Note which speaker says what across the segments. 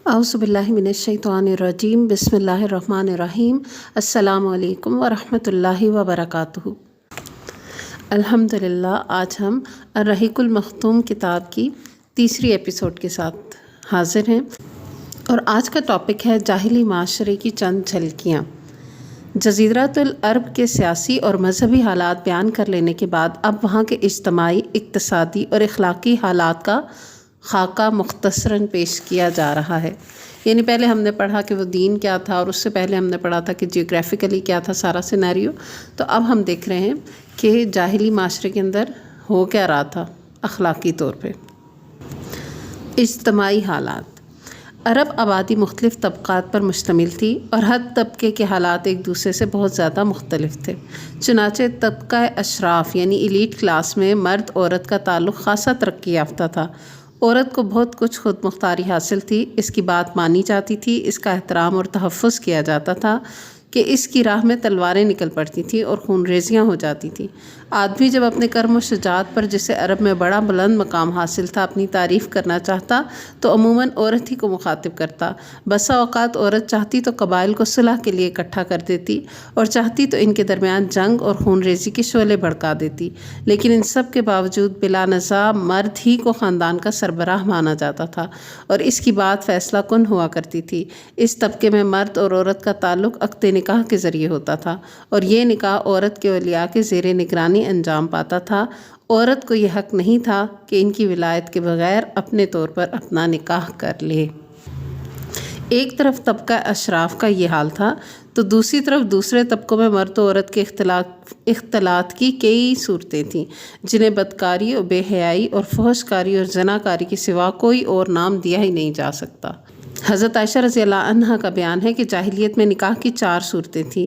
Speaker 1: اعوذ باللہ من الشیطان الرجیم بسم اللہ الرحمن الرحیم السلام علیکم ورحمۃ اللہ وبرکاتہ۔ الحمدللہ آج ہم الرحیق المختوم کتاب کی تیسری ایپیسوڈ کے ساتھ حاضر ہیں، اور آج کا ٹاپک ہے جاہلی معاشرے کی چند جھلکیاں۔ جزیرۃ العرب کے سیاسی اور مذہبی حالات بیان کر لینے کے بعد اب وہاں کے اجتماعی، اقتصادی اور اخلاقی حالات کا خاکہ مختصراً پیش کیا جا رہا ہے۔ یعنی پہلے ہم نے پڑھا کہ وہ دین کیا تھا، اور اس سے پہلے ہم نے پڑھا تھا کہ جیوگرافیکلی کیا تھا سارا سینیریو۔ تو اب ہم دیکھ رہے ہیں کہ جاہلی معاشرے کے اندر ہو کیا رہا تھا اخلاقی طور پہ۔ اجتماعی حالات۔ عرب آبادی مختلف طبقات پر مشتمل تھی، اور ہر طبقے کے حالات ایک دوسرے سے بہت زیادہ مختلف تھے۔ چنانچہ طبقہ اشراف یعنی ایلیٹ کلاس میں مرد عورت کا تعلق خاصا ترقی یافتہ تھا۔ عورت کو بہت کچھ خود مختاری حاصل تھی، اس کی بات مانی جاتی تھی، اس کا احترام اور تحفظ کیا جاتا تھا کہ اس کی راہ میں تلواریں نکل پڑتی تھیں اور خون ریزیاں ہو جاتی تھیں۔ آدمی جب اپنے کرم و شجاعت پر، جسے عرب میں بڑا بلند مقام حاصل تھا، اپنی تعریف کرنا چاہتا تو عموماً عورت ہی کو مخاطب کرتا۔ بسا اوقات عورت چاہتی تو قبائل کو صلح کے لیے اکٹھا کر دیتی، اور چاہتی تو ان کے درمیان جنگ اور خون ریزی کے شعلے بھڑکا دیتی، لیکن ان سب کے باوجود بلا نزاع مرد ہی کو خاندان کا سربراہ مانا جاتا تھا، اور اس کی بات فیصلہ کن ہوا کرتی تھی۔ اس طبقے میں مرد اور عورت کا تعلق عقد نکاح کے ذریعے ہوتا تھا، اور یہ نکاح عورت کے اولیاء کے زیر نگرانی انجام پاتا تھا۔ عورت کو یہ حق نہیں تھا کہ ان کی ولایت کے بغیر اپنے طور پر اپنا نکاح کر لے۔ ایک طرف طبقہ اشراف کا یہ حال تھا، تو دوسری طرف دوسرے طبقوں میں مرد و عورت کے اختلاط کی کئی صورتیں تھیں، جنہیں بدکاری اور بے حیائی اور فحش کاری اور زناکاری کے سوا کوئی اور نام دیا ہی نہیں جا سکتا۔ حضرت عائشہ رضی اللہ عنہا کا بیان ہے کہ جاہلیت میں نکاح کی 4 صورتیں تھیں۔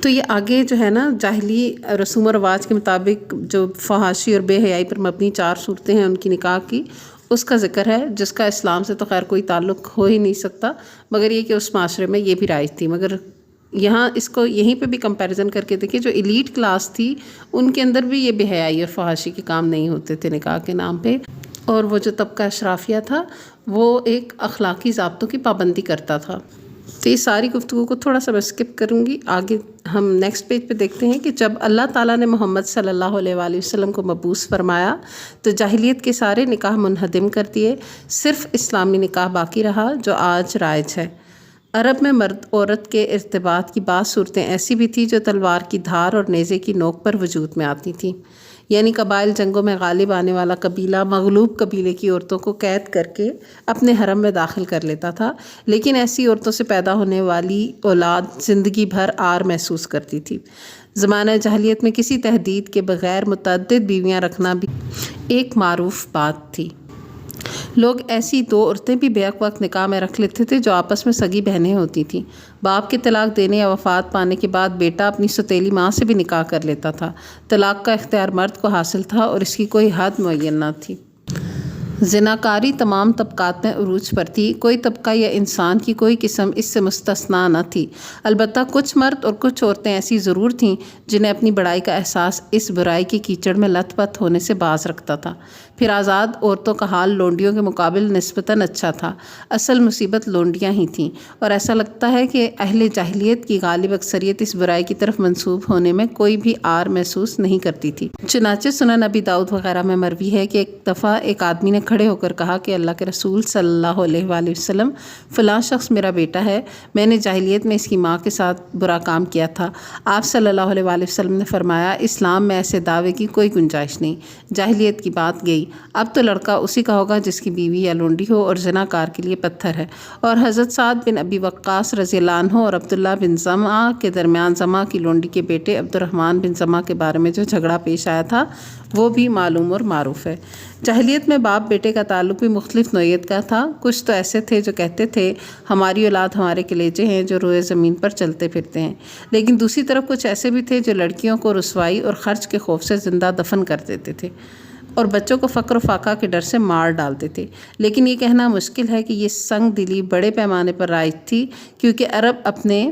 Speaker 1: تو یہ آگے جو ہے نا جاہلی رسوم و رواج کے مطابق جو فحاشی اور بے حیائی پر مبنی 4 صورتیں ہیں ان کی نکاح کی، اس کا ذکر ہے، جس کا اسلام سے تو خیر کوئی تعلق ہو ہی نہیں سکتا، مگر یہ کہ اس معاشرے میں یہ بھی رائج تھی۔ مگر یہاں اس کو یہیں پہ بھی کمپیریزن کر کے دیکھیں، جو ایلیٹ کلاس تھی ان کے اندر بھی یہ بے حیائی اور فحاشی کے کام نہیں ہوتے تھے نکاح کے نام پہ، اور وہ جو طبقہ اشرافیہ تھا وہ ایک اخلاقی ضابطوں کی پابندی کرتا تھا۔ تو یہ ساری گفتگو کو تھوڑا سا میں اسکپ کروں گی، آگے ہم نیکسٹ پیج پہ دیکھتے ہیں کہ جب اللہ تعالیٰ نے محمد صلی اللہ علیہ وآلہ وسلم کو مبعوث فرمایا تو جاہلیت کے سارے نکاح منہدم کر دیے، صرف اسلامی نکاح باقی رہا جو آج رائج ہے۔ عرب میں مرد عورت کے ارتباط کی بعض صورتیں ایسی بھی تھیں جو تلوار کی دھار اور نیزے کی نوک پر وجود میں آتی تھیں، یعنی قبائل جنگوں میں غالب آنے والا قبیلہ مغلوب قبیلے کی عورتوں کو قید کر کے اپنے حرم میں داخل کر لیتا تھا، لیکن ایسی عورتوں سے پیدا ہونے والی اولاد زندگی بھر عار محسوس کرتی تھی۔ زمانہ جاہلیت میں کسی تحدید کے بغیر متعدد بیویاں رکھنا بھی ایک معروف بات تھی۔ لوگ ایسی 2 عورتیں بھی بیک وقت نکاح میں رکھ لیتے تھے جو آپس میں سگی بہنیں ہوتی تھیں۔ باپ کے طلاق دینے یا وفات پانے کے بعد بیٹا اپنی سوتیلی ماں سے بھی نکاح کر لیتا تھا۔ طلاق کا اختیار مرد کو حاصل تھا، اور اس کی کوئی حد معین نہ تھی۔ زناکاری تمام طبقات میں عروج پر تھی، کوئی طبقہ یا انسان کی کوئی قسم اس سے مستثنیٰ نہ تھی۔ البتہ کچھ مرد اور کچھ عورتیں ایسی ضرور تھیں جنہیں اپنی بڑائی کا احساس اس برائی کے کیچڑ میں لت پت ہونے سے باز رکھتا تھا۔ پھر آزاد عورتوں کا حال لونڈیوں کے مقابل نسبتاً اچھا تھا۔ اصل مصیبت لونڈیاں ہی تھیں، اور ایسا لگتا ہے کہ اہل جاہلیت کی غالب اکثریت اس برائی کی طرف منسوب ہونے میں کوئی بھی عار محسوس نہیں کرتی تھی۔ چنانچہ سنن ابی داؤد وغیرہ میں مروی ہے کہ ایک دفعہ ایک آدمی نے کھڑے ہو کر کہا کہ اللہ کے رسول صلی اللہ علیہ وآلہ وسلم، فلاں شخص میرا بیٹا ہے، میں نے جاہلیت میں اس کی ماں کے ساتھ برا کام کیا تھا۔ آپ صلی اللہ علیہ وآلہ وسلم نے فرمایا، اسلام میں ایسے دعوے کی کوئی گنجائش نہیں، جاہلیت کی بات گئی، اب تو لڑکا اسی کا ہوگا جس کی بیوی یا لونڈی ہو اور زناکار کے لیے پتھر ہے۔ اور حضرت سعد بن ابی وقاص رضی اللہ عنہ اور عبداللہ بن زمعہ کے درمیان زمعہ کی لونڈی کے بیٹے عبد الرحمن بن زمعہ کے بارے میں جو جھگڑا پیش آیا تھا وہ بھی معلوم اور معروف ہے۔ جاہلیت میں باپ بیٹے کا تعلق بھی مختلف نوعیت کا تھا۔ کچھ تو ایسے تھے جو کہتے تھے ہماری اولاد ہمارے کلیجے ہیں جو روئے زمین پر چلتے پھرتے ہیں، لیکن دوسری طرف کچھ ایسے بھی تھے جو لڑکیوں کو رسوائی اور خرچ کے خوف سے زندہ دفن کر دیتے تھے، اور بچوں کو فقر و فاقہ کے ڈر سے مار ڈالتے تھے۔ لیکن یہ کہنا مشکل ہے کہ یہ سنگ دلی بڑے پیمانے پر رائج تھی، کیونکہ عرب اپنے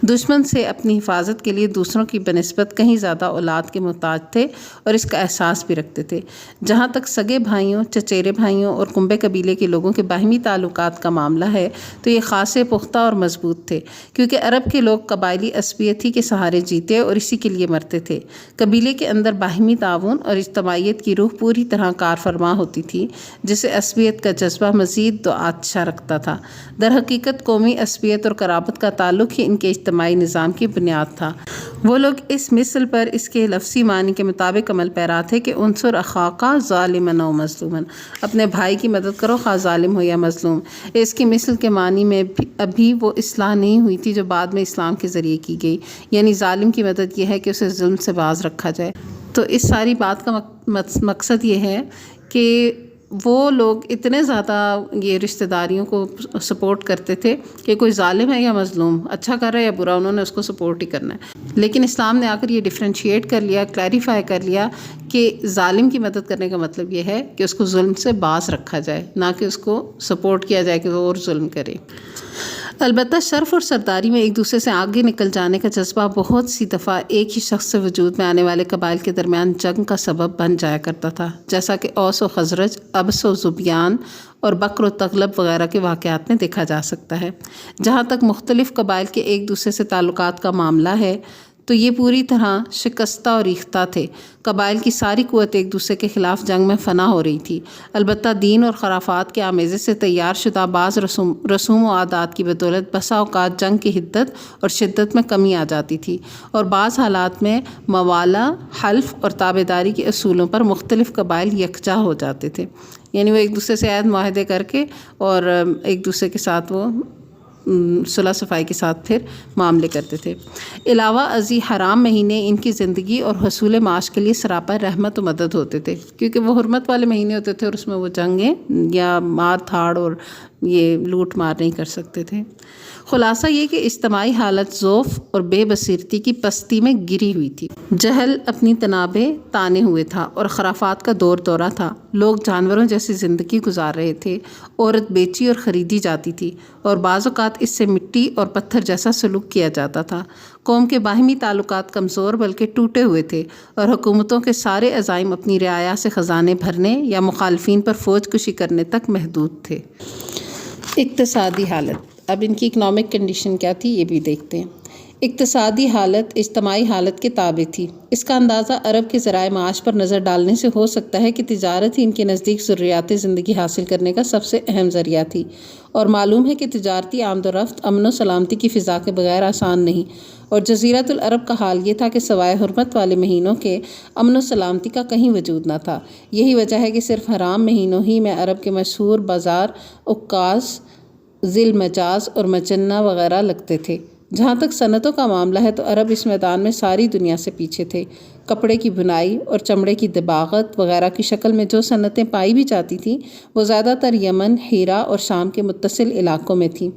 Speaker 1: دشمن سے اپنی حفاظت کے لیے دوسروں کی بنسبت کہیں زیادہ اولاد کے محتاج تھے اور اس کا احساس بھی رکھتے تھے۔ جہاں تک سگے بھائیوں، چچیرے بھائیوں اور کنبے قبیلے کے لوگوں کے باہمی تعلقات کا معاملہ ہے تو یہ خاصے پختہ اور مضبوط تھے، کیونکہ عرب کے لوگ قبائلی عصبیت ہی کے سہارے جیتے اور اسی کے لیے مرتے تھے۔ قبیلے کے اندر باہمی تعاون اور اجتماعیت کی روح پوری طرح کار فرما ہوتی تھی، جسے عصبیت کا جذبہ مزید دو آتشہ رکھتا تھا۔ در حقیقت قومی عصبیت اور قرابت کا تعلق ہی ان کے اجتماعی نظام کی بنیاد تھا۔ وہ لوگ اس مثل پر اس کے لفظی معنی کے مطابق عمل پیرا تھے کہ انصر اخاک ظالمن و مظلومن، اپنے بھائی کی مدد کرو خواہ ظالم ہو یا مظلوم۔ اس کی مثل کے معنی میں ابھی وہ اصلاح نہیں ہوئی تھی جو بعد میں اسلام کے ذریعے کی گئی، یعنی ظالم کی مدد یہ ہے کہ اسے ظلم سے باز رکھا جائے۔ تو اس ساری بات کا مقصد یہ ہے کہ وہ لوگ اتنے زیادہ یہ رشتہ داریوں کو سپورٹ کرتے تھے کہ کوئی ظالم ہے یا مظلوم، اچھا کر رہا ہے یا برا، انہوں نے اس کو سپورٹ ہی کرنا ہے۔ لیکن اسلام نے آ کر یہ ڈیفرینشیٹ کر لیا، کلیریفائی کر لیا کہ ظالم کی مدد کرنے کا مطلب یہ ہے کہ اس کو ظلم سے باز رکھا جائے، نہ کہ اس کو سپورٹ کیا جائے کہ وہ اور ظلم کرے۔ البتہ شرف اور سرداری میں ایک دوسرے سے آگے نکل جانے کا جذبہ بہت سی دفعہ ایک ہی شخص سے وجود میں آنے والے قبائل کے درمیان جنگ کا سبب بن جایا کرتا تھا، جیسا کہ اوس و خزرج، ابس و ذبیان اور بکر و تغلب وغیرہ کے واقعات میں دیکھا جا سکتا ہے۔ جہاں تک مختلف قبائل کے ایک دوسرے سے تعلقات کا معاملہ ہے تو یہ پوری طرح شکستہ اور ریختہ تھے۔ قبائل کی ساری قوت ایک دوسرے کے خلاف جنگ میں فنا ہو رہی تھی۔ البتہ دین اور خرافات کے آمیزے سے تیار شدہ بعض رسوم و عادات کی بدولت بسا اوقات جنگ کی حدت اور شدت میں کمی آ جاتی تھی، اور بعض حالات میں موالا، حلف اور تابع داری کے اصولوں پر مختلف قبائل یکجا ہو جاتے تھے، یعنی وہ ایک دوسرے سے عہد معاہدے کر کے اور ایک دوسرے کے ساتھ وہ صلح صفائی کے ساتھ پھر معاملے کرتے تھے۔ علاوہ ازیں حرام مہینے ان کی زندگی اور حصول معاش کے لیے سراپا رحمت و مدد ہوتے تھے، کیونکہ وہ حرمت والے مہینے ہوتے تھے اور اس میں وہ جنگیں یا مار دھاڑ اور یہ لوٹ مار نہیں کر سکتے تھے۔ خلاصہ یہ کہ اجتماعی حالت ضعف اور بے بصیرتی کی پستی میں گری ہوئی تھی۔ جہل اپنی تنابیں تانے ہوئے تھا اور خرافات کا دور دورہ تھا۔ لوگ جانوروں جیسی زندگی گزار رہے تھے، عورت بیچی اور خریدی جاتی تھی، اور بعض اوقات اس سے مٹی اور پتھر جیسا سلوک کیا جاتا تھا۔ قوم کے باہمی تعلقات کمزور بلکہ ٹوٹے ہوئے تھے، اور حکومتوں کے سارے عزائم اپنی رعایا سے خزانے بھرنے یا مخالفین پر فوج کشی کرنے تک محدود تھے۔ اقتصادی حالت، اب ان کی اکنامک کنڈیشن کیا تھی یہ بھی دیکھتے ہیں۔ اقتصادی حالت اجتماعی حالت کے تابع تھی۔ اس کا اندازہ عرب کے ذرائع معاش پر نظر ڈالنے سے ہو سکتا ہے کہ تجارت ہی ان کے نزدیک ضروریات زندگی حاصل کرنے کا سب سے اہم ذریعہ تھی، اور معلوم ہے کہ تجارتی آمد و رفت امن و سلامتی کی فضا کے بغیر آسان نہیں، اور جزیرۃ العرب کا حال یہ تھا کہ سوائے حرمت والے مہینوں کے امن و سلامتی کا کہیں وجود نہ تھا۔ یہی وجہ ہے کہ صرف حرام مہینوں ہی میں عرب کے مشہور بازار عکاظ، ذی المجاز اور مجنہ وغیرہ لگتے تھے۔ جہاں تک صنعتوں کا معاملہ ہے تو عرب اس میدان میں ساری دنیا سے پیچھے تھے۔ کپڑے کی بنائی اور چمڑے کی دباغت وغیرہ کی شکل میں جو صنعتیں پائی بھی جاتی تھیں وہ زیادہ تر یمن، ہیرا اور شام کے متصل علاقوں میں تھیں۔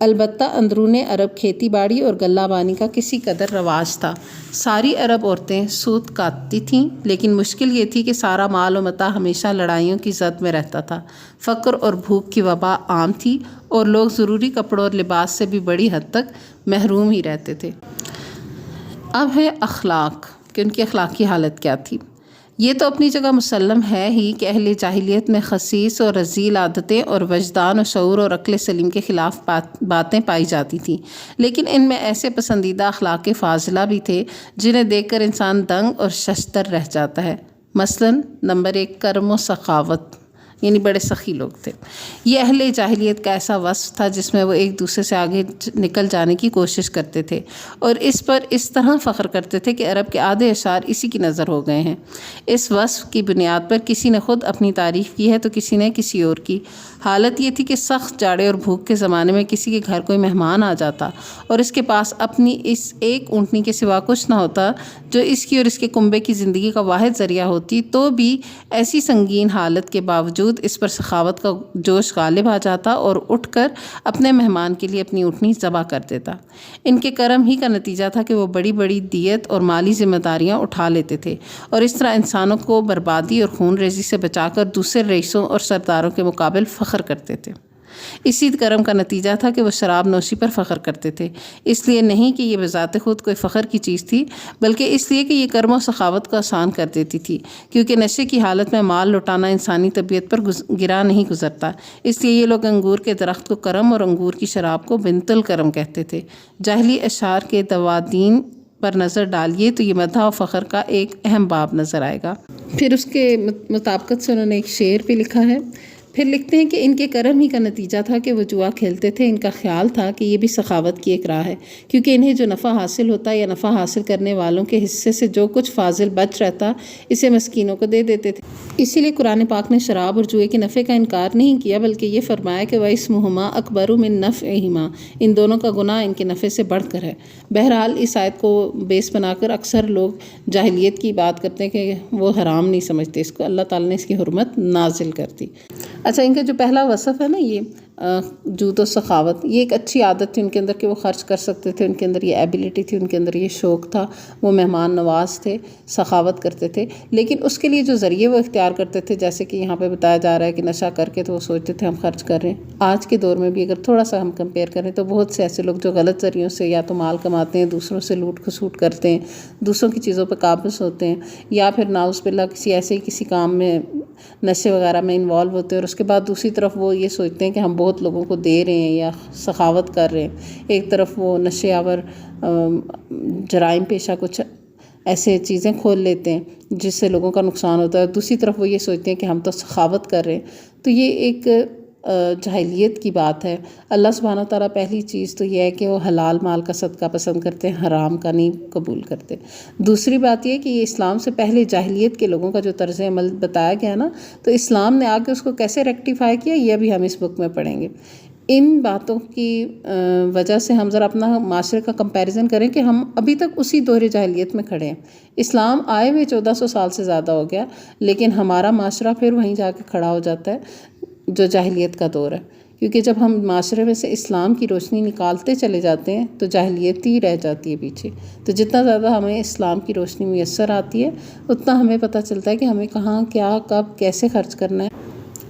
Speaker 1: البتہ اندرون عرب کھیتی باڑی اور غلہ بانی کا کسی قدر رواج تھا۔ ساری عرب عورتیں سوت کاٹتی تھیں، لیکن مشکل یہ تھی کہ سارا مال و متاع ہمیشہ لڑائیوں کی زد میں رہتا تھا۔ فقر اور بھوک کی وبا عام تھی، اور لوگ ضروری کپڑوں اور لباس سے بھی بڑی حد تک محروم ہی رہتے تھے۔ اب ہے اخلاق، کہ ان کی اخلاقی حالت کیا تھی۔ یہ تو اپنی جگہ مسلم ہے ہی کہ اہل جاہلیت میں خسیس اور رذیل عادتیں اور وجدان و شعور اور عقل سلیم کے خلاف باتیں پائی جاتی تھیں، لیکن ان میں ایسے پسندیدہ اخلاق فاضلہ بھی تھے جنہیں دیکھ کر انسان دنگ اور ششدر رہ جاتا ہے۔ مثلاً نمبر 1، کرم و سخاوت، یعنی بڑے سخی لوگ تھے۔ یہ اہل جاہلیت کا ایسا وصف تھا جس میں وہ ایک دوسرے سے آگے نکل جانے کی کوشش کرتے تھے، اور اس پر اس طرح فخر کرتے تھے کہ عرب کے آدھے اشعار اسی کی نظر ہو گئے ہیں۔ اس وصف کی بنیاد پر کسی نے خود اپنی تعریف کی ہے تو کسی نے کسی اور کی۔ حالت یہ تھی کہ سخت جاڑے اور بھوک کے زمانے میں کسی کے گھر کوئی مہمان آ جاتا اور اس کے پاس اپنی اس ایک اونٹنی کے سوا کچھ نہ ہوتا جو اس کی اور اس کے کنبے کی زندگی کا واحد ذریعہ ہوتی، تو بھی ایسی سنگین حالت کے باوجود اس پر سخاوت کا جوش غالب آ جاتا اور اٹھ کر اپنے مہمان کے لیے اپنی اونٹنی ذبح کر دیتا۔ ان کے کرم ہی کا نتیجہ تھا کہ وہ بڑی بڑی دیت اور مالی ذمہ داریاں اٹھا لیتے تھے، اور اس طرح انسانوں کو بربادی اور خون ریزی سے بچا کر دوسرے رئیسوں اور سرداروں کے مقابل فخر کرتے تھے۔ اسی کرم کا نتیجہ تھا کہ وہ شراب نوشی پر فخر کرتے تھے، اس لیے نہیں کہ یہ بذات خود کوئی فخر کی چیز تھی، بلکہ اس لیے کہ یہ کرم و سخاوت کو آسان کر دیتی تھی، کیونکہ نشے کی حالت میں مال لٹانا انسانی طبیعت پر گرا نہیں گزرتا۔ اس لیے یہ لوگ انگور کے درخت کو کرم اور انگور کی شراب کو بنت الکرم کہتے تھے۔ جاہلی اشعار کے دوادین پر نظر ڈالیے تو یہ مدح و فخر کا ایک اہم باب نظر آئے گا۔ پھر اس کے مطابقت سے انہوں نے ایک شعر بھی لکھا ہے۔ پھر لکھتے ہیں کہ ان کے کرم ہی کا نتیجہ تھا کہ وہ جوا کھیلتے تھے۔ ان کا خیال تھا کہ یہ بھی سخاوت کی ایک راہ ہے، کیونکہ انہیں جو نفع حاصل ہوتا یا نفع حاصل کرنے والوں کے حصے سے جو کچھ فاضل بچ رہتا اسے مسکینوں کو دے دیتے تھے۔ اسی لیے قرآن پاک نے شراب اور جوئے کے نفع کا انکار نہیں کیا، بلکہ یہ فرمایا کہ وَإِثْمُهُمَا أَكْبَرُ مِن نَفْعِهِمَا، ان دونوں کا گناہ ان کے نفع سے بڑھ کر ہے۔ بہرحال اس آیت کو بیس بنا کر اکثر لوگ جاہلیت کی بات کرتے ہیں کہ وہ حرام نہیں سمجھتے اس کو، اللہ تعالیٰ نے اس کی حرمت نازل کر دی۔ اچھا، ان کا جو پہلا وصف ہے نا، یہ جود و سخاوت، یہ ایک اچھی عادت تھی ان کے اندر کہ وہ خرچ کر سکتے تھے، ان کے اندر یہ ایبیلٹی تھی، ان کے اندر یہ شوق تھا، وہ مہمان نواز تھے، سخاوت کرتے تھے، لیکن اس کے لیے جو ذریعے وہ اختیار کرتے تھے، جیسے کہ یہاں پہ بتایا جا رہا ہے کہ نشہ کر کے تو وہ سوچتے تھے ہم خرچ کر رہے ہیں۔ آج کے دور میں بھی اگر تھوڑا سا ہم کمپیئر کریں تو بہت سے ایسے لوگ جو غلط ذریعوں سے یا تو مال کماتے ہیں، دوسروں سے لوٹ کھسوٹ کرتے ہیں، دوسروں کی چیزوں پہ قابض ہوتے ہیں، یا پھر ناؤذ باللہ کسی کام میں نشے وغیرہ میں انوالو ہوتے ہیں، اور اس کے بعد دوسری طرف وہ یہ سوچتے ہیں کہ ہم بہت لوگوں کو دے رہے ہیں یا سخاوت کر رہے ہیں۔ ایک طرف وہ نشے آور جرائم پیشہ کچھ ایسے چیزیں کھول لیتے ہیں جس سے لوگوں کا نقصان ہوتا ہے، دوسری طرف وہ یہ سوچتے ہیں کہ ہم تو سخاوت کر رہے ہیں۔ تو یہ ایک جاہلیت کی بات ہے۔ اللہ سبحانہ تعالیٰ پہلی چیز تو یہ ہے کہ وہ حلال مال کا صدقہ پسند کرتے ہیں، حرام کا نہیں قبول کرتے۔ دوسری بات یہ کہ یہ اسلام سے پہلے جاہلیت کے لوگوں کا جو طرز عمل بتایا گیا نا، تو اسلام نے آ کے اس کو کیسے ریکٹیفائی کیا، یہ بھی ہم اس بک میں پڑھیں گے۔ ان باتوں کی وجہ سے ہم ذرا اپنا معاشرے کا کمپیریزن کریں کہ ہم ابھی تک اسی دور جاہلیت میں کھڑے ہیں۔ اسلام آئے ہوئے 1400 سال سے زیادہ ہو گیا، لیکن ہمارا معاشرہ پھر وہیں جا کے کھڑا ہو جاتا ہے جو جاہلیت کا دور ہے، کیونکہ جب ہم معاشرے میں سے اسلام کی روشنی نکالتے چلے جاتے ہیں تو جاہلیت ہی رہ جاتی ہے پیچھے۔ تو جتنا زیادہ ہمیں اسلام کی روشنی میسر آتی ہے، اتنا ہمیں پتہ چلتا ہے کہ ہمیں کہاں، کیا، کب، کیسے خرچ کرنا ہے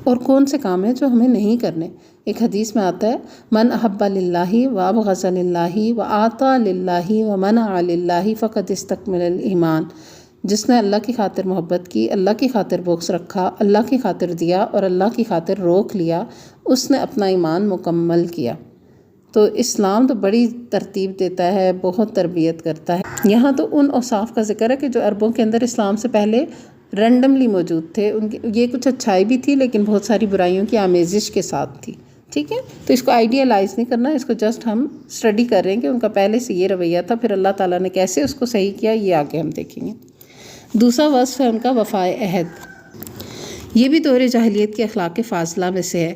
Speaker 1: اور کون سے کام ہیں جو ہمیں نہیں کرنے۔ ایک حدیث میں آتا ہے من احب للہ وابغض للہ وآطا للہ ومنع للہ فقد استکمل الایمان، جس نے اللہ کی خاطر محبت کی، اللہ کی خاطر بغض رکھا، اللہ کی خاطر دیا اور اللہ کی خاطر روک لیا، اس نے اپنا ایمان مکمل کیا۔ تو اسلام تو بڑی ترتیب دیتا ہے، بہت تربیت کرتا ہے۔ یہاں تو ان اوصاف کا ذکر ہے کہ جو عربوں کے اندر اسلام سے پہلے رینڈملی موجود تھے، ان کی یہ کچھ اچھائی بھی تھی لیکن بہت ساری برائیوں کی آمیزش کے ساتھ تھی۔ ٹھیک ہے، تو اس کو آئیڈیالائز نہیں کرنا، اس کو جسٹ ہم اسٹڈی کر رہے ہیں کہ ان کا پہلے سے یہ رویہ تھا، پھر اللہ تعالیٰ نے کیسے اس کو صحیح کیا، یہ آگے ہم دیکھیں گے۔ دوسرا وصف ہے ان کا وفائے عہد۔ یہ بھی دور جاہلیت کے اخلاق فاضلہ میں سے ہے۔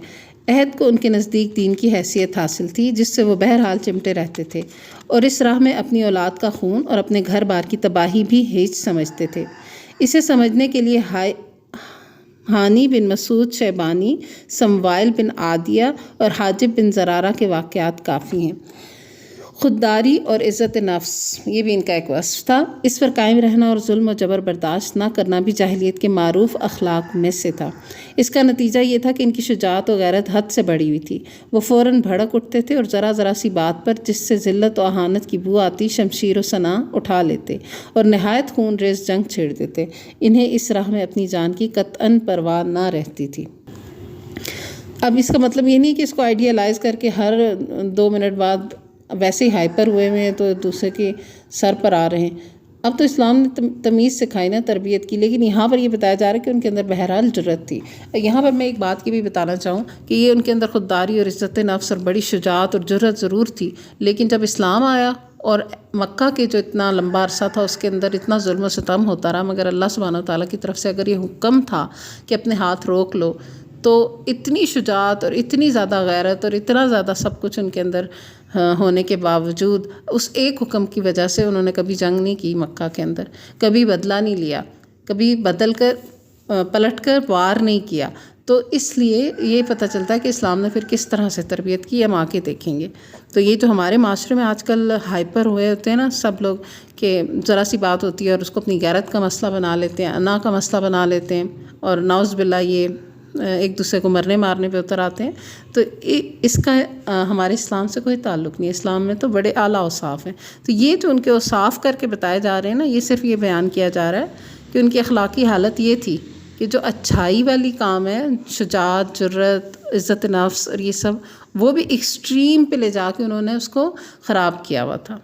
Speaker 1: عہد کو ان کے نزدیک دین کی حیثیت حاصل تھی، جس سے وہ بہرحال چمٹے رہتے تھے، اور اس راہ میں اپنی اولاد کا خون اور اپنے گھر بار کی تباہی بھی ہیچ سمجھتے تھے۔ اسے سمجھنے کے لیے ہانی بن مسعود شیبانی، سموائل بن عادیہ اور حاجب بن زرارہ کے واقعات کافی ہیں۔ خودداری اور عزت نفس، یہ بھی ان کا ایک وصف تھا۔ اس پر قائم رہنا اور ظلم و جبر برداشت نہ کرنا بھی جاہلیت کے معروف اخلاق میں سے تھا۔ اس کا نتیجہ یہ تھا کہ ان کی شجاعت و غیرت حد سے بڑھی ہوئی تھی۔ وہ فوراً بھڑک اٹھتے تھے اور ذرا ذرا سی بات پر جس سے ذلت و اہانت کی بو آتی، شمشیر و سناں اٹھا لیتے اور نہایت خون ریز جنگ چھیڑ دیتے۔ انہیں اس راہ میں اپنی جان کی قطعاً پرواہ نہ رہتی تھی۔ اب اس کا مطلب یہ نہیں کہ اس کو آئیڈیالائز کر کے ہر 2 منٹ بعد ویسے ہی ہائپر ہوئے ہوئے ہیں تو دوسرے کے سر پر آ رہے ہیں۔ اب تو اسلام نے تمیز سکھائی نا، تربیت کی، لیکن یہاں پر یہ بتایا جا رہا ہے کہ ان کے اندر بہرحال جرأت تھی۔ یہاں پر میں ایک بات کی بھی بتانا چاہوں کہ یہ ان کے اندر خودداری اور عزت نفس اور بڑی شجاعت اور جرأت ضرور تھی، لیکن جب اسلام آیا اور مکہ کے جو اتنا لمبا عرصہ تھا اس کے اندر اتنا ظلم و ستم ہوتا رہا، مگر اللہ سبحانہ تعالیٰ کی طرف سے اگر یہ حکم تھا کہ اپنے ہاتھ روک لو، تو اتنی شجاعت اور اتنی زیادہ غیرت اور اتنا زیادہ سب کچھ ان کے اندر ہونے کے باوجود اس ایک حکم کی وجہ سے انہوں نے کبھی جنگ نہیں کی مکہ کے اندر، کبھی بدلہ نہیں لیا، کبھی بدل کر پلٹ کر وار نہیں کیا۔ تو اس لیے یہ پتہ چلتا ہے کہ اسلام نے پھر کس طرح سے تربیت کی، ہم آگے دیکھیں گے۔ تو یہ جو ہمارے معاشرے میں آج کل ہائپر ہوئے ہوتے ہیں نا سب لوگ، کہ ذرا سی بات ہوتی ہے اور اس کو اپنی غیرت کا مسئلہ بنا لیتے ہیں، انا کا مسئلہ بنا لیتے ہیں، اور نعوذ باللہ یہ ایک دوسرے کو مرنے مارنے پہ اتر آتے ہیں، تو اس کا ہمارے اسلام سے کوئی تعلق نہیں ہے۔ اسلام میں تو بڑے اعلیٰ اوصاف ہیں، تو یہ جو ان کے اوصاف کر کے بتائے جا رہے ہیں نا، یہ صرف یہ بیان کیا جا رہا ہے کہ ان کی اخلاقی حالت یہ تھی کہ جو اچھائی والی کام ہے، شجاعت، جرت، عزت نفس اور یہ سب، وہ بھی ایکسٹریم پہ لے جا کے انہوں نے اس کو خراب کیا ہوا تھا۔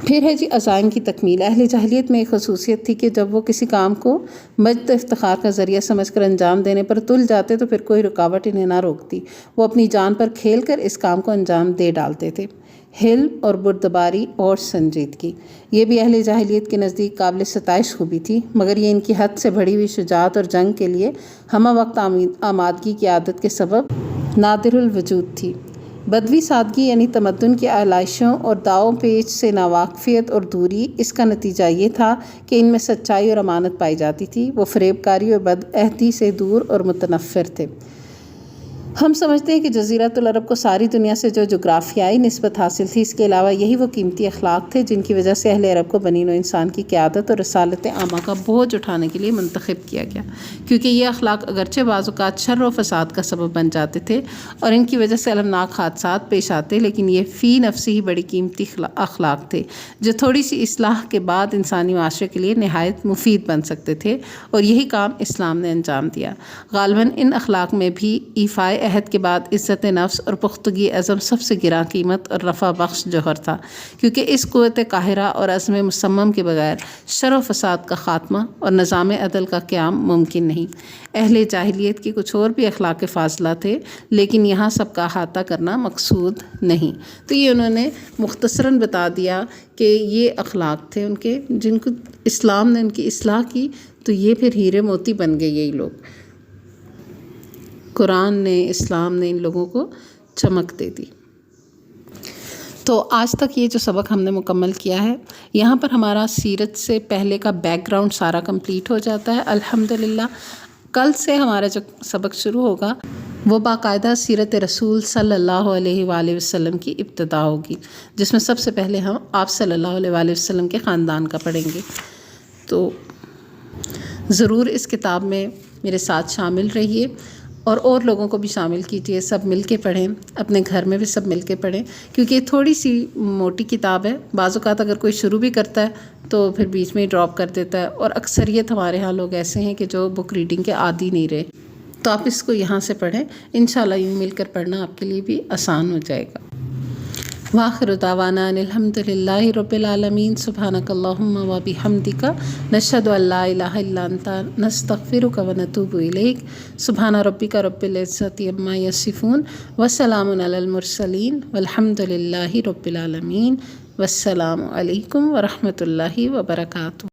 Speaker 1: پھر ہے جی عزائم کی تکمیل۔ اہل جاہلیت میں ایک خصوصیت تھی کہ جب وہ کسی کام کو مجد و افتخار کا ذریعہ سمجھ کر انجام دینے پر تل جاتے تو پھر کوئی رکاوٹ انہیں نہ روکتی، وہ اپنی جان پر کھیل کر اس کام کو انجام دے ڈالتے تھے۔ حلم اور بردباری اور سنجیدگی، یہ بھی اہل جاہلیت کے نزدیک قابل ستائش خوبی تھی، مگر یہ ان کی حد سے بڑھی ہوئی شجاعت اور جنگ کے لیے ہمہ وقت آمادگی کی عادت کے سبب نادر الوجود تھی۔ بدوی سادگی یعنی تمدن کی آلائشوں اور داؤ پیچ سے ناواقفیت اور دوری، اس کا نتیجہ یہ تھا کہ ان میں سچائی اور امانت پائی جاتی تھی۔ وہ فریب کاری اور بدعہدی سے دور اور متنفر تھے۔ ہم سمجھتے ہیں کہ جزیرۃ العرب کو ساری دنیا سے جو جغرافیائی نسبت حاصل تھی، اس کے علاوہ یہی وہ قیمتی اخلاق تھے جن کی وجہ سے اہل عرب کو بنی نوع انسان کی قیادت اور رسالت عامہ کا بوجھ اٹھانے کے لیے منتخب کیا گیا، کیونکہ یہ اخلاق اگرچہ بعض اوقات شر و فساد کا سبب بن جاتے تھے اور ان کی وجہ سے المناک حادثات پیش آتے، لیکن یہ فی نفسی ہی بڑی قیمتی اخلاق تھے جو تھوڑی سی اصلاح کے بعد انسانی معاشرے کے لیے نہایت مفید بن سکتے تھے، اور یہی کام اسلام نے انجام دیا۔ غالباً ان اخلاق میں بھی ایفائے عہد کے بعد عزت نفس اور پختگی عزم سب سے گراں قیمت اور رفع بخش جوہر تھا، کیونکہ اس قوت قاہرہ اور عزم مصمم کے بغیر شر و فساد کا خاتمہ اور نظام عدل کا قیام ممکن نہیں۔ اہل جاہلیت کی کچھ اور بھی اخلاق فاضلہ تھے، لیکن یہاں سب کا احاطہ کرنا مقصود نہیں، تو یہ انہوں نے مختصراً بتا دیا کہ یہ اخلاق تھے ان کے جن کو اسلام نے ان کی اصلاح کی، تو یہ پھر ہیرے موتی بن گئے یہی لوگ۔ قرآن نے، اسلام نے ان لوگوں کو چمک دے دی۔ تو آج تک یہ جو سبق ہم نے مکمل کیا ہے، یہاں پر ہمارا سیرت سے پہلے کا بیک گراؤنڈ سارا کمپلیٹ ہو جاتا ہے الحمدللہ۔ کل سے ہمارا جو سبق شروع ہوگا وہ باقاعدہ سیرت رسول صلی اللہ علیہ وآلہ وسلم کی ابتدا ہوگی، جس میں سب سے پہلے ہم آپ صلی اللہ علیہ وآلہ وسلم کے خاندان کا پڑھیں گے۔ تو ضرور اس کتاب میں میرے ساتھ شامل رہیے اور لوگوں کو بھی شامل کیجیے، سب مل کے پڑھیں، اپنے گھر میں بھی سب مل کے پڑھیں، کیونکہ یہ تھوڑی سی موٹی کتاب ہے۔ بعض اوقات اگر کوئی شروع بھی کرتا ہے تو پھر بیچ میں ہی ڈراپ کر دیتا ہے، اور اکثریت ہمارے ہاں لوگ ایسے ہیں کہ جو بک ریڈنگ کے عادی نہیں رہے، تو آپ اس کو یہاں سے پڑھیں، انشاءاللہ یوں مل کر پڑھنا آپ کے لیے بھی آسان ہو جائے گا۔ وآخر دعوانا ان الحمد للہ رب العالمین، سبحانک اللہم و بحمدک، نشہد ان لا الہ الا انت، نستغفرک و نتوب الیک، سبحان ربک رب العزۃ عما یصفون، وسلام علی المرسلین، والحمد للہ رب العالمین، والسلام علیکم ورحمۃ اللہ وبرکاتہ۔